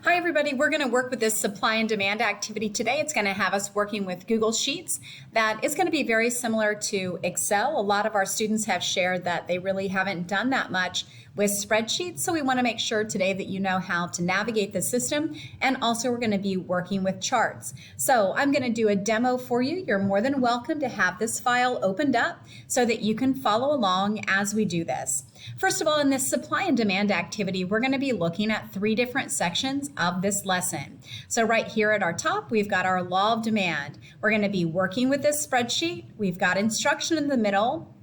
Hi everybody, we're going to work with this supply and demand activity today. It's going to have us working with Google Sheets. That is going to be very similar to Excel. A lot of our students have shared that they really haven't done that much with spreadsheets, so we want to make sure today that you know how to navigate the system, and also we're going to be working with charts. So I'm going to do a demo for you. You're more than welcome to have this file opened up so that you can follow along as we do this. First of all, in this supply and demand activity, we're going to be looking at three different sections of this lesson. So right here at our top, we've got our law of demand. We're going to be working with this spreadsheet. We've got instruction in the middle,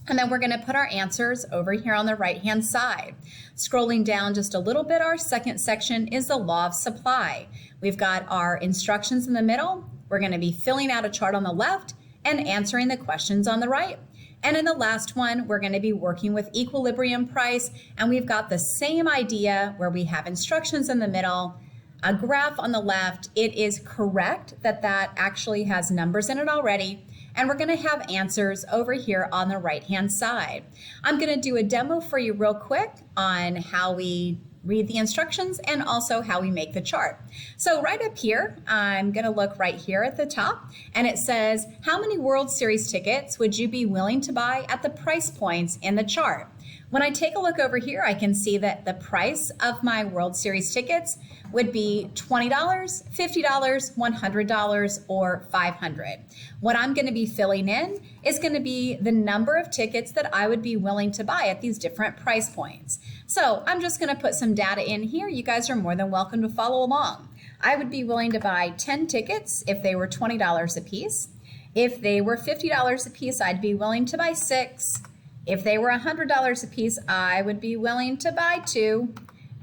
and then we're going to put our answers over here on the right-hand side. Scrolling down just a little bit, our second section is the law of supply. We've got our instructions in the middle. We're going to be filling out a chart on the left and answering the questions on the right. And in the last one, we're going to be working with equilibrium price, and we've got the same idea where we have instructions in the middle, a graph on the left. It is correct that that actually has numbers in it already, and we're going to have answers over here on the right-hand side. I'm going to do a demo for you real quick on how we read the instructions and also how we make the chart. So right up here, I'm going to look right here at the top, and it says, how many World Series tickets would you be willing to buy at the price points in the chart? When I take a look over here, I can see that the price of my World Series tickets would be $20, $50, $100, or $500. What I'm going to be filling in is going to be the number of tickets that I would be willing to buy at these different price points. So I'm just going to put some data in here. You guys are more than welcome to follow along. I would be willing to buy 10 tickets if they were $20 a piece. If they were $50 a piece, I'd be willing to buy 6. If they were $100 a piece, I would be willing to buy 2.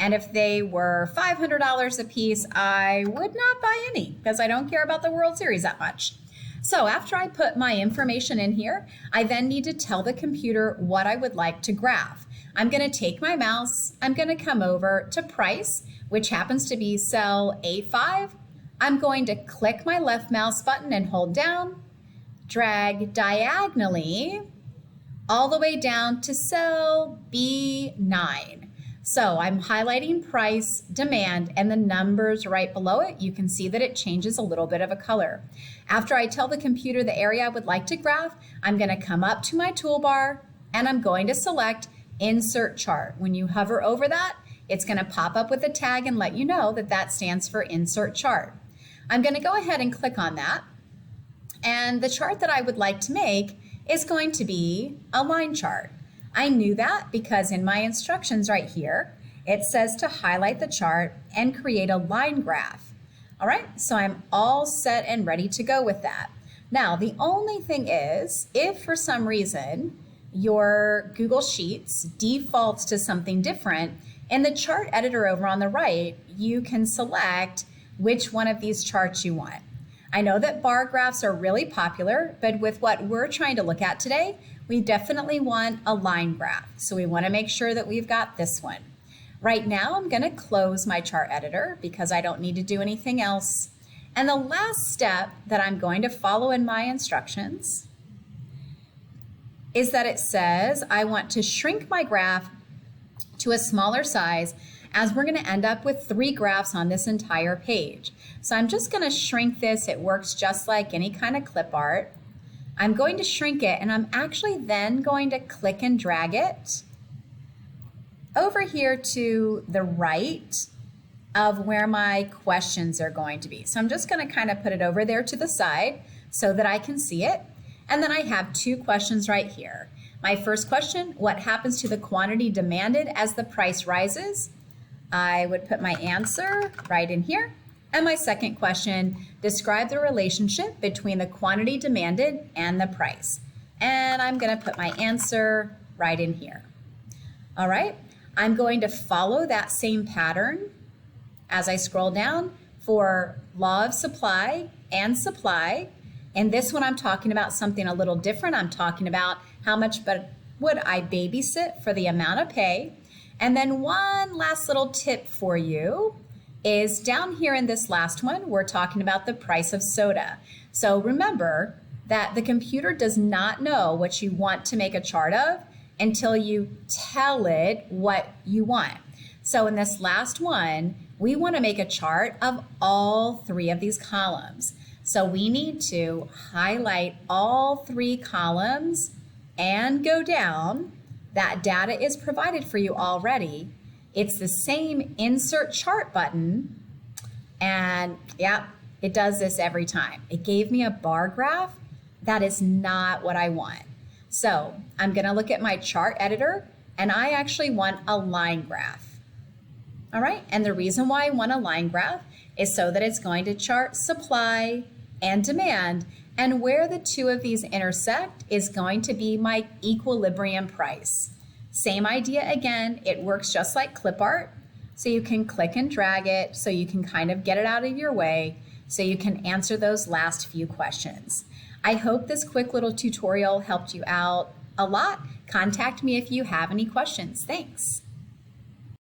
And if they were $500 a piece, I would not buy any because I don't care about the World Series that much. So after I put my information in here, I then need to tell the computer what I would like to graph. I'm going to take my mouse, I'm going to come over to price, which happens to be cell A5. I'm going to click my left mouse button and hold down, drag diagonally all the way down to cell B9. So I'm highlighting price, demand, and the numbers right below it. You can see that it changes a little bit of a color. After I tell the computer the area I would like to graph, I'm going to come up to my toolbar and I'm going to select Insert Chart. When you hover over that, it's going to pop up with a tag and let you know that that stands for Insert Chart. I'm going to go ahead and click on that. And the chart that I would like to make is going to be a line chart. I knew that because in my instructions right here, it says to highlight the chart and create a line graph. All right, so I'm all set and ready to go with that. Now, the only thing is, if for some reason your Google Sheets defaults to something different, in the chart editor over on the right, you can select which one of these charts you want. I know that bar graphs are really popular, but with what we're trying to look at today, we definitely want a line graph. So we want to make sure that we've got this one. Right now, I'm going to close my chart editor because I don't need to do anything else. And the last step that I'm going to follow in my instructions is that it says I want to shrink my graph to a smaller size, as we're going to end up with 3 graphs on this entire page. So I'm just going to shrink this. It works just like any kind of clip art. I'm going to shrink it, and I'm actually then going to click and drag it over here to the right of where my questions are going to be. So I'm just going to kind of put it over there to the side so that I can see it. And then I have 2 questions right here. My first question, what happens to the quantity demanded as the price rises? I would put my answer right in here. And my second question, describe the relationship between the quantity demanded and the price. And I'm going to put my answer right in here. All right, I'm going to follow that same pattern as I scroll down for law of supply and supply. And this one I'm talking about something a little different. I'm talking about how much would I babysit for the amount of pay. And then one last little tip for you is down here in this last one, we're talking about the price of soda. So remember that the computer does not know what you want to make a chart of until you tell it what you want. So in this last one, we want to make a chart of all three of these columns. So we need to highlight all three columns and go down. That data is provided for you already. It's the same insert chart button. And yeah, it does this every time. It gave me a bar graph. That is not what I want. So I'm going to look at my chart editor, and I actually want a line graph. All right, and the reason why I want a line graph is so that it's going to chart supply and demand, and where the two of these intersect is going to be my equilibrium price. Same idea again, it works just like clip art. So you can click and drag it so you can kind of get it out of your way so you can answer those last few questions. I hope this quick little tutorial helped you out a lot. Contact me if you have any questions. Thanks.